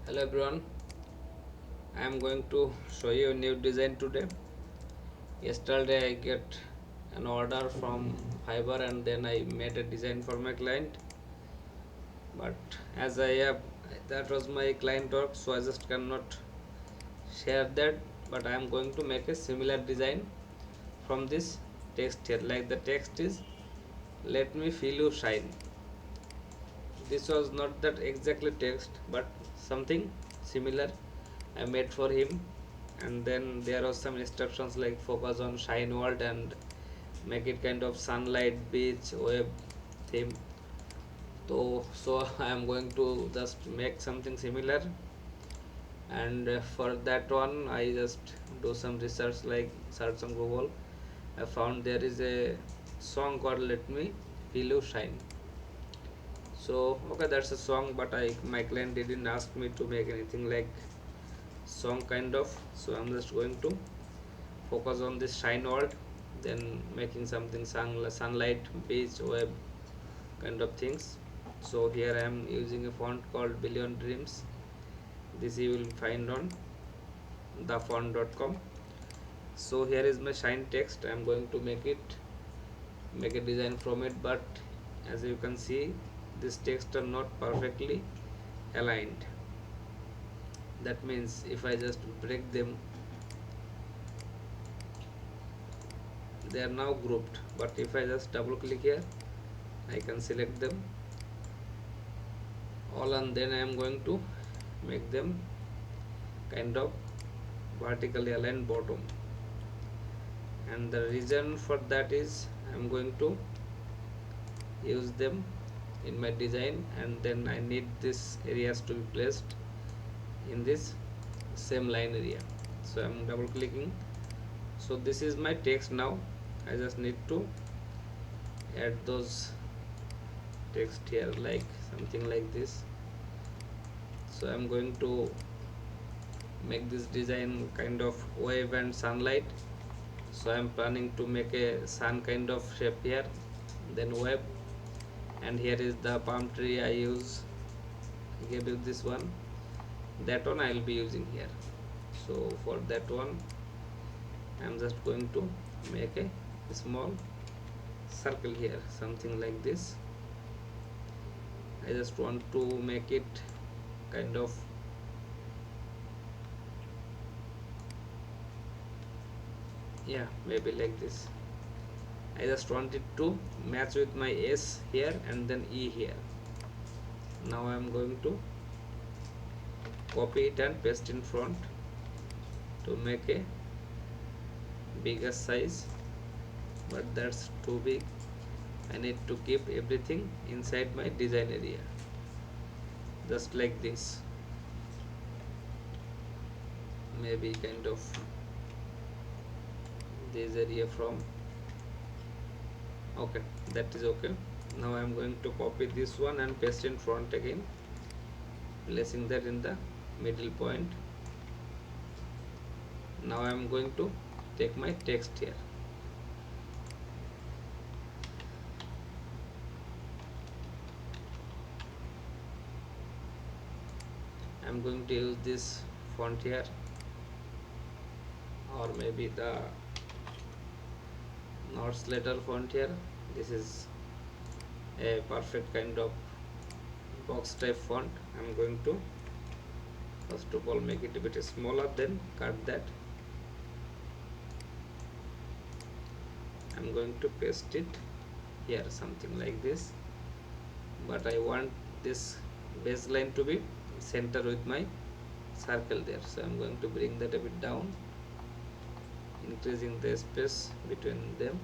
Hello everyone, I am going to show you a new design today. Yesterday I get an order from Fiverr and then I made a design for my client. But as I have that was my client work, so I just cannot share that. But I am going to make a similar design from this text here. Like the text is, "Let me feel you shine." This was not that exactly text, but something similar I made for him. And then there was some instructions like focus on shine world and make it kind of sunlight beach wave theme. So I am going to just make something similar, and for that one I just do some research, like search on Google. I found there is a song called "Let Me Feel You Shine." So okay, that's a song, but I my client didn't ask me to make anything like song kind of. So I'm just going to focus on this shine world, then making something sunlight beach web kind of things. So here I am using a font called Billion Dreams. This you will find on thefont.com. So here is my shine text. I am going to make a design from it, but as you can see, this text are not perfectly aligned. That means if I just break them, they are now grouped. But if I just double click here, I can select them all, and then I am going to make them kind of vertically aligned bottom. And the reason for that is I'm going to use them in my design, and then I need this areas to be placed in this same line area. So I'm double clicking. So this is my text now. I just need to add those text here, like something like this. So I'm going to make this design kind of wave and sunlight. So I'm planning to make a sun kind of shape here, then wave, and here is the palm tree I use. I gave you this one. That one I will be using here. So for that one I'm just going to make a small circle here, something like this. I just want to make it kind of yeah, maybe like this. I just want it to match with my S here and then E here. Now I am going to copy it and paste in front to make a bigger size, but that's too big. I need to keep everything inside my design area, just like this. Maybe kind of this area from okay, that is okay. Now I am going to copy this one and paste in front again, placing that in the middle point. Now I am going to take my text here. I am going to use this font here, or maybe the North letter font here. This is a perfect kind of box type font. I'm going to first of all make it a bit smaller, then cut that. I'm going to paste it here, something like this, but I want this baseline to be center with my circle there. So I'm going to bring that a bit down, increasing the space between them.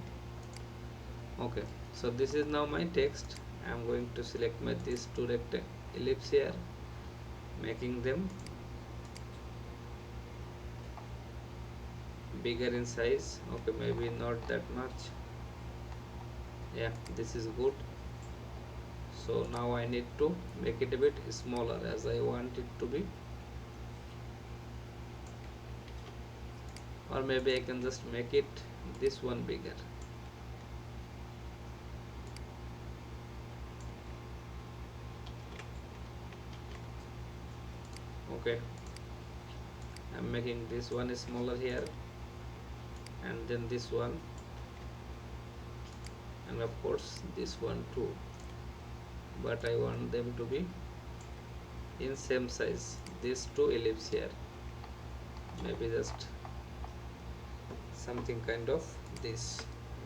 Okay, so this is now my text. I'm going to select my these two ellipse here, making them bigger in size. Okay, maybe not that much. Yeah, this is good. So now I need to make it a bit smaller as I want it to be, or maybe I can just make it this one bigger. Okay, I'm making this one smaller here, and then this one, and of course this one too, but I want them to be in same size. These two ellipse here, maybe just something kind of this.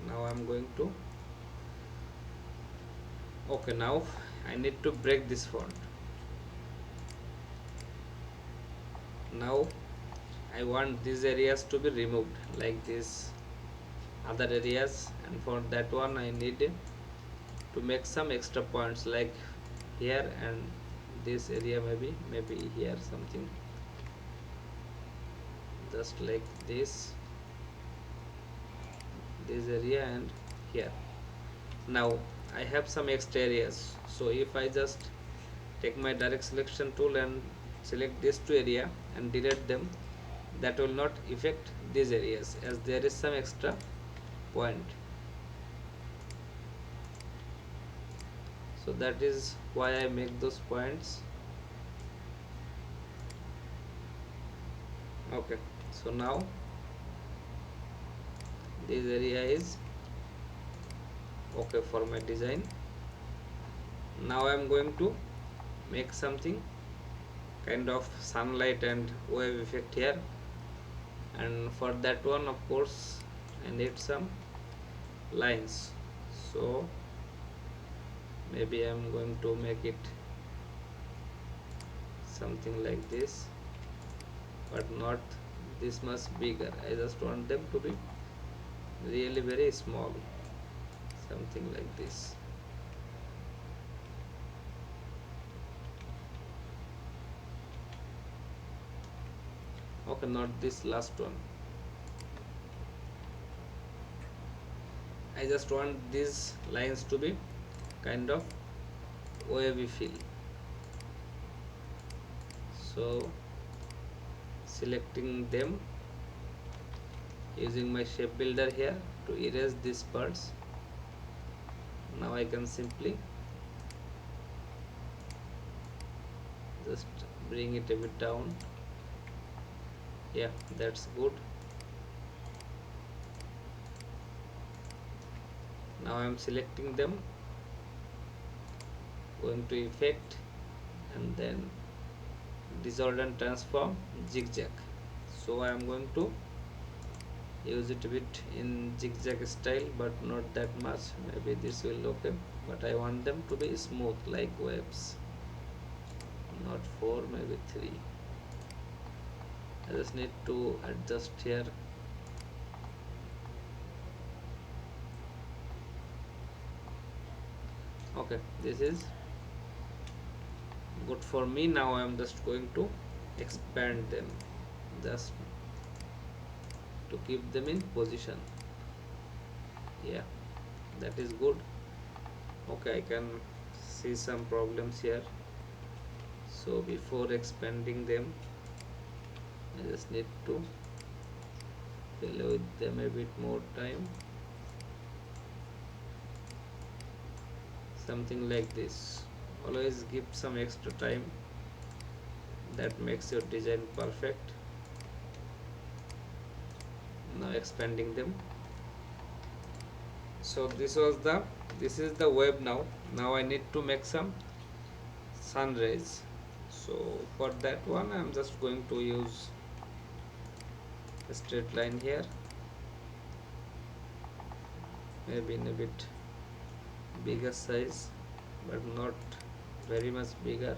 Now I'm going to, okay, now I need to break this font. Now I want these areas to be removed, like this other areas, and for that one I need to make some extra points, like here and this area, maybe here something, just like this area and here. Now I have some extra areas, so if I just take my direct selection tool and select these two area and delete them, that will not affect these areas as there is some extra point. So that is why I make those points. Okay, so now this area is okay for my design. Now I am going to make something kind of sunlight and wave effect here, and for that one of course I need some lines. So maybe I am going to make it something like this, but not this much bigger. I just want them to be really very small, something like this. Okay, not this last one. I just want these lines to be kind of wavy feel. So selecting them using my shape builder here to erase these parts. Now I can simply just bring it a bit down. Yeah, that's good. Now I am selecting them, going to effect, and then dissolve and transform zigzag. So I am going to use it a bit in zigzag style, but not that much. Maybe this will okay, but I want them to be smooth like waves, not 4, maybe 3. I just need to adjust here. Okay, this is good for me. Now I am just going to expand them, just to keep them in position. Yeah, that is good. Okay, I can see some problems here. So before expanding them, I just need to play with them a bit more time, something like this. Always give some extra time, that makes your design perfect. Now expanding them. So this is the web. Now I need to make some sun rays. So for that one I'm just going to use a straight line here, maybe in a bit bigger size, but not very much bigger,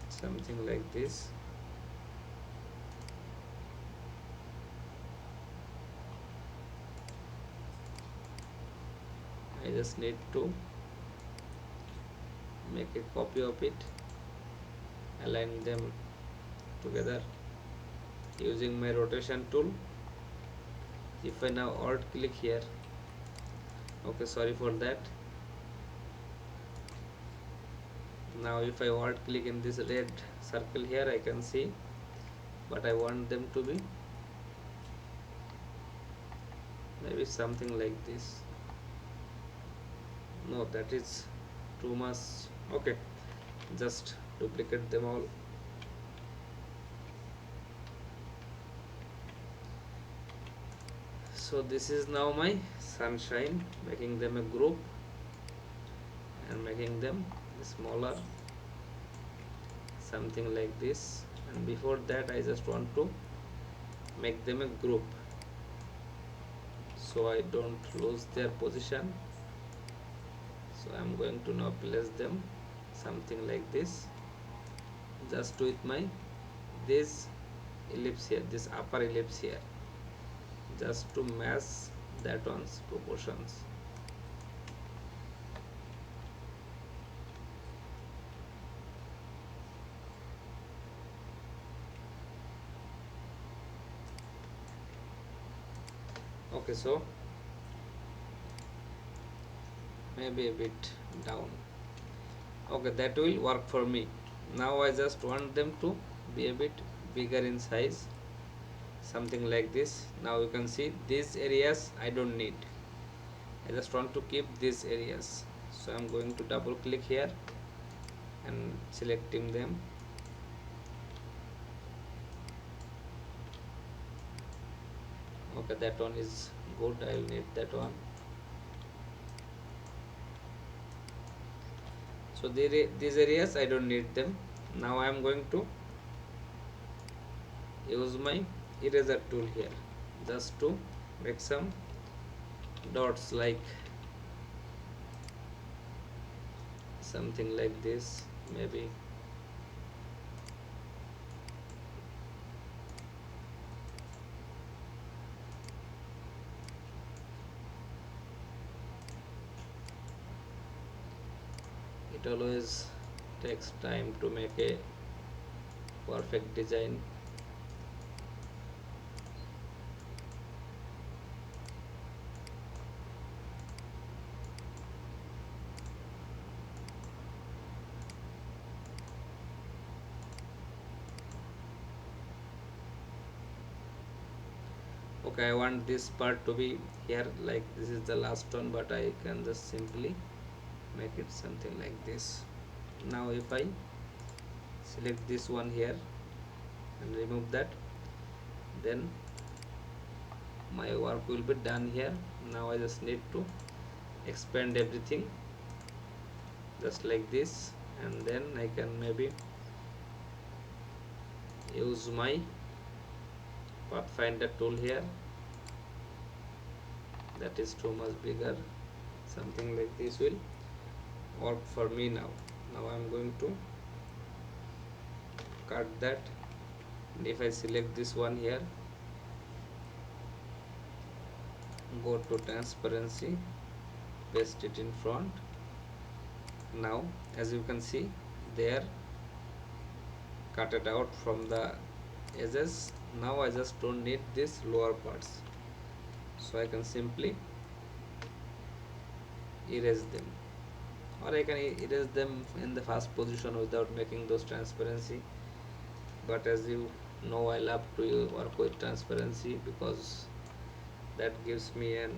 something like this. I just need to make a copy of it, align them together using my rotation tool. If I now alt click here, okay, sorry for that. Now if I alt click in this red circle here, I can see, but I want them to be maybe something like this. No, that is too much. Okay, just duplicate them all. So this is now my sunshine, making them a group and making them smaller, something like this. And before that I just want to make them a group so I don't lose their position. So I'm going to now place them something like this, just with my this ellipse here, this upper ellipse here, just to match that one's proportions. Okay, so maybe a bit down. Okay, that will work for me. Now I just want them to be a bit bigger in size, something like this. Now you can see these areas I don't need. I just want to keep these areas. So I'm going to double click here and selecting them. Okay, that one is good. I will need that one. So these areas I don't need them. Now I am going to use my eraser tool here just to make some dots, like something like this, maybe. It always takes time to make a perfect design. Okay, I want this part to be here, like this is the last one, but I can just simply make it something like this. Now if I select this one here and remove that, then my work will be done here. Now I just need to expand everything just like this, and then I can maybe use my pathfinder tool here. That is too much bigger, something like this will work for me. Now I'm going to cut that, and if I select this one here, go to transparency, paste it in front. Now as you can see, they are cut it out from the edges. Now I just don't need these lower parts, so I can simply erase them, or I can erase them in the first position without making those transparency. But as you know, I love to work with transparency because that gives me an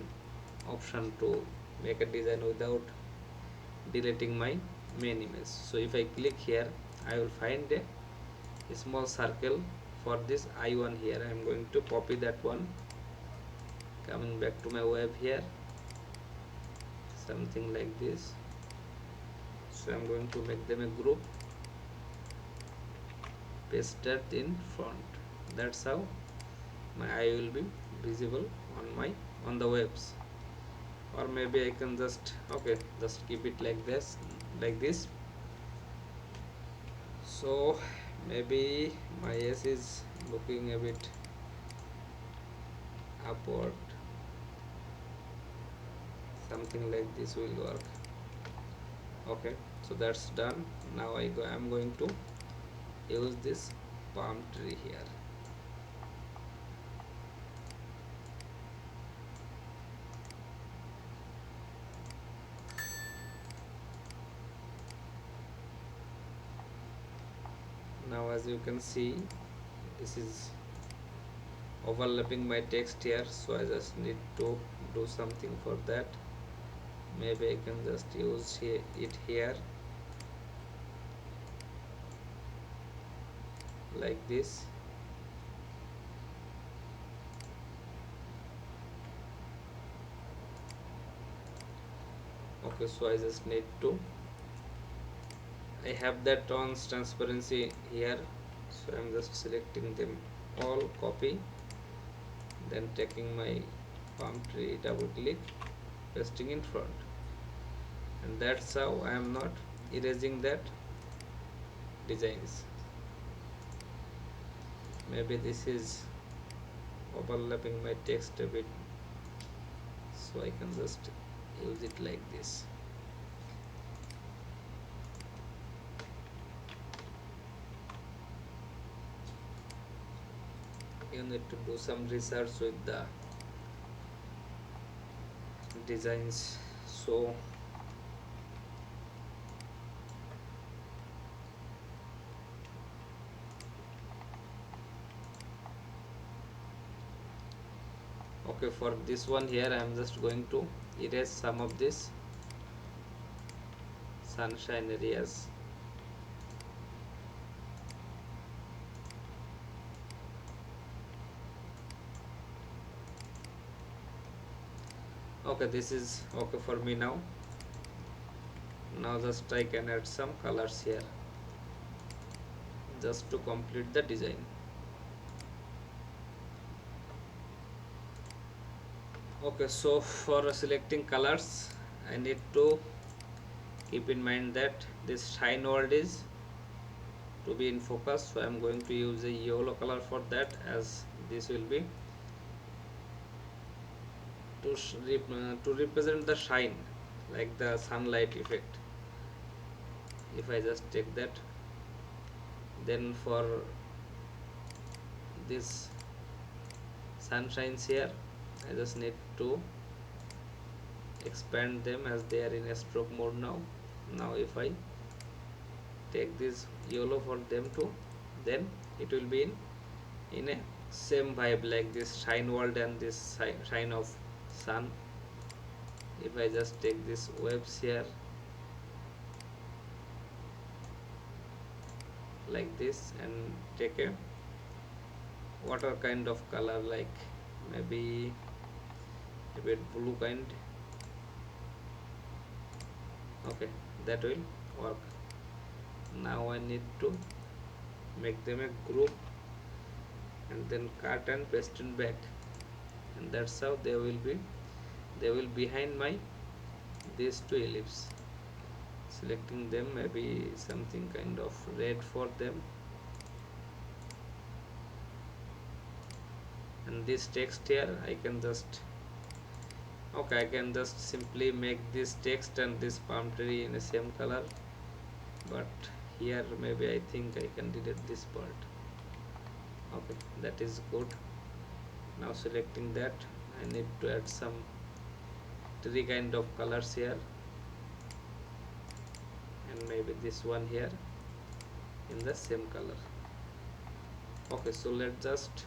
option to make a design without deleting my main image. So if I click here, I will find a small circle for this I1 here. I am going to copy that one, coming back to my web here, something like this. So I'm going to make them a group, paste that in front. That's how my eye will be visible on the webs. Or maybe I can just keep it like this. So maybe my S is looking a bit upward, something like this will work. Okay, so that's done. Now I'm going to use this palm tree here. Now as you can see, this is overlapping my text here, so I just need to do something for that. Maybe I can just use it here. like this. Okay, so I just need to, I have that on transparency here, so I'm just selecting them all, copy, then taking my palm tree, double click, pasting in front, and that's how I am not erasing that designs. Maybe this is overlapping my text a bit, so I can just use it like this. You need to do some research with the designs. So okay, for this one here I am just going to erase some of this sunshine areas. Okay, this is okay for me now. Now just I can add some colors here just to complete the design. Okay, so for selecting colors I need to keep in mind that this shine world is to be in focus, so I am going to use a yellow color for that, as this will be to represent the shine, like the sunlight effect. If I just take that, then for this sunshines here I just need to expand them as they are in a stroke mode now. Now if I take this yellow for them too, then it will be in a same vibe like this shine world and this shine of sun. If I just take this waves here like this and take a water kind of color, like maybe a bit blue kind, okay, that will work. Now I need to make them a group and then cut and paste in back, and that's how they will behind my these two ellipse. Selecting them, maybe something kind of red for them, and this text here I can just, okay, I can just simply make this text and this palm tree in the same color, but here maybe I think I can delete this part. Okay, that is good. Now selecting that, I need to add some tree kind of colors here, and maybe this one here in the same color. Okay, so let's just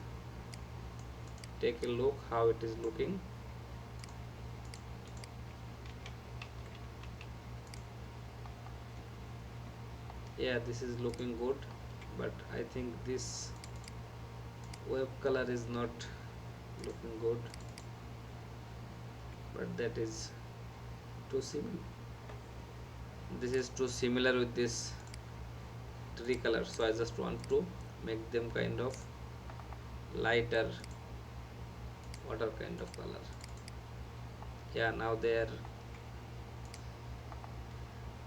take a look how it is looking. Yeah, this is looking good, but I think this web color is not looking good, but that is too similar. This is too similar with this tree color, so I just want to make them kind of lighter water kind of color. Yeah, now they are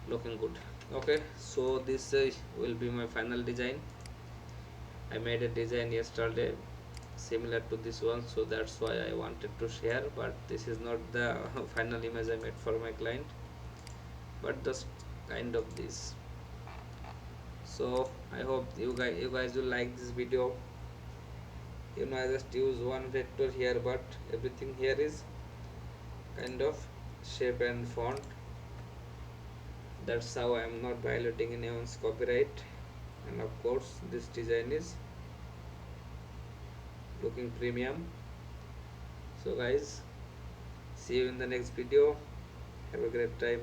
looking good. Okay, so this will be my final design. I made a design yesterday similar to this one, so that's why I wanted to share, but this is not the final image I made for my client, but just kind of this. So I hope you guys will like this video. You know, I just use one vector here, but everything here is kind of shape and font. That's how I am not violating anyone's copyright, and of course this design is looking premium. So guys, see you in the next video. Have a great time.